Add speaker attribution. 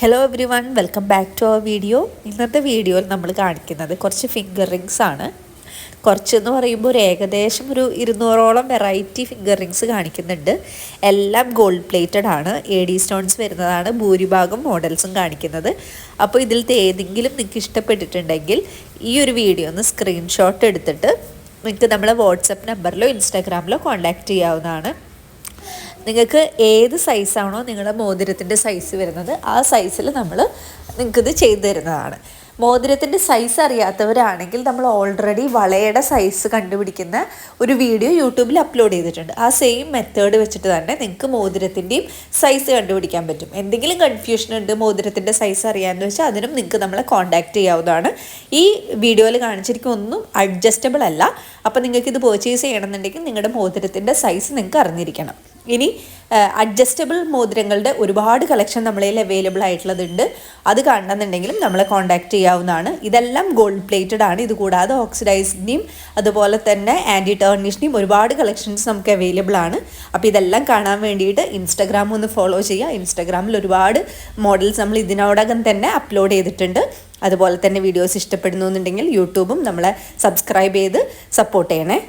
Speaker 1: Hello everyone, welcome back to our video. ഇന്നത്തെ വീഡിയോയിൽ നമ്മൾ കാണിക്കുന്നത് കുറച്ച് ഫിംഗർ റിങ്സ് ആണ്. കുറച്ചെന്ന് പറയുമ്പോൾ ഏകദേശം ഒരു 200ഓളം വെറൈറ്റി ഫിംഗർ റിങ്സ് കാണിക്കുന്നുണ്ട്. എല്ലാം ഗോൾഡ് പ്ലേറ്റഡ് ആണ്, AD സ്റ്റോൺസ് വരുന്നതാണ് ഭൂരിഭാഗം മോഡൽസും കാണിക്കുന്നത്. അപ്പോൾ ഇതിലത്തെ ഏതെങ്കിലും നിങ്ങൾക്ക് ഇഷ്ടപ്പെട്ടിട്ടുണ്ടെങ്കിൽ ഈ ഒരു വീഡിയോ ഒന്ന് സ്ക്രീൻഷോട്ട് എടുത്തിട്ട് നിങ്ങൾക്ക് നമ്മളെ വാട്സപ്പ് നമ്പറിലോ ഇൻസ്റ്റാഗ്രാമിലോ കോൺടാക്റ്റ് ചെയ്യാവുന്നതാണ്. നിങ്ങൾക്ക് ഏത് സൈസാണോ നിങ്ങളുടെ മോതിരത്തിൻ്റെ സൈസ് വരുന്നത് ആ സൈസിൽ നമ്മൾ നിങ്ങൾക്കിത് ചെയ്തു തരുന്നതാണ്. മോതിരത്തിൻ്റെ സൈസ് അറിയാത്തവരാണെങ്കിൽ നമ്മൾ ഓൾറെഡി വളയുടെ സൈസ് കണ്ടുപിടിക്കുന്ന ഒരു വീഡിയോ യൂട്യൂബിൽ അപ്ലോഡ് ചെയ്തിട്ടുണ്ട്. ആ സെയിം മെത്തേഡ് വെച്ചിട്ട് തന്നെ നിങ്ങൾക്ക് മോതിരത്തിൻ്റെയും സൈസ് കണ്ടുപിടിക്കാൻ പറ്റും. എന്തെങ്കിലും കൺഫ്യൂഷൻ ഉണ്ട് മോതിരത്തിൻ്റെ സൈസ് അറിയാമെന്ന് വെച്ചാൽ അതിനും നിങ്ങൾക്ക് നമ്മളെ കോൺടാക്റ്റ് ചെയ്യാവുന്നതാണ്. ഈ വീഡിയോയിൽ കാണിച്ചിരിക്കുന്ന ഒന്നും അഡ്ജസ്റ്റബിൾ അല്ല. അപ്പോൾ നിങ്ങൾക്കിത് പർച്ചേസ് ചെയ്യണമെന്നുണ്ടെങ്കിൽ നിങ്ങളുടെ മോതിരത്തിൻ്റെ സൈസ് നിങ്ങൾക്ക് അറിഞ്ഞിരിക്കണം. ഇനി അഡ്ജസ്റ്റബിൾ മോതിരങ്ങളുടെ ഒരുപാട് കളക്ഷൻ നമ്മളതിൽ അവൈലബിൾ ആയിട്ടുള്ളതുണ്ട്. അത് കാണണമെന്നുണ്ടെങ്കിലും നമ്മളെ കോൺടാക്റ്റ് ചെയ്യാവുന്നതാണ്. ഇതെല്ലാം ഗോൾഡ് പ്ലേറ്റഡ് ആണ്. ഇത് കൂടാതെ ഓക്സിഡൈസ്ഡിൻ്റെയും അതുപോലെ തന്നെ ആൻറ്റി ടേർണിഷിൻ്റെയും ഒരുപാട് കളക്ഷൻസ് നമുക്ക് അവൈലബിൾ ആണ്. അപ്പോൾ ഇതെല്ലാം കാണാൻ വേണ്ടിയിട്ട് ഇൻസ്റ്റാഗ്രാം ഒന്ന് ഫോളോ ചെയ്യുക. ഇൻസ്റ്റാഗ്രാമിൽ ഒരുപാട് മോഡൽസ് നമ്മൾ ഇതിനോടകം തന്നെ അപ്ലോഡ് ചെയ്തിട്ടുണ്ട്. അതുപോലെ തന്നെ വീഡിയോസ് ഇഷ്ടപ്പെടുന്നു എന്നുണ്ടെങ്കിൽ യൂട്യൂബും നമ്മളെ സബ്സ്ക്രൈബ് ചെയ്ത് സപ്പോർട്ട് ചെയ്യണേ.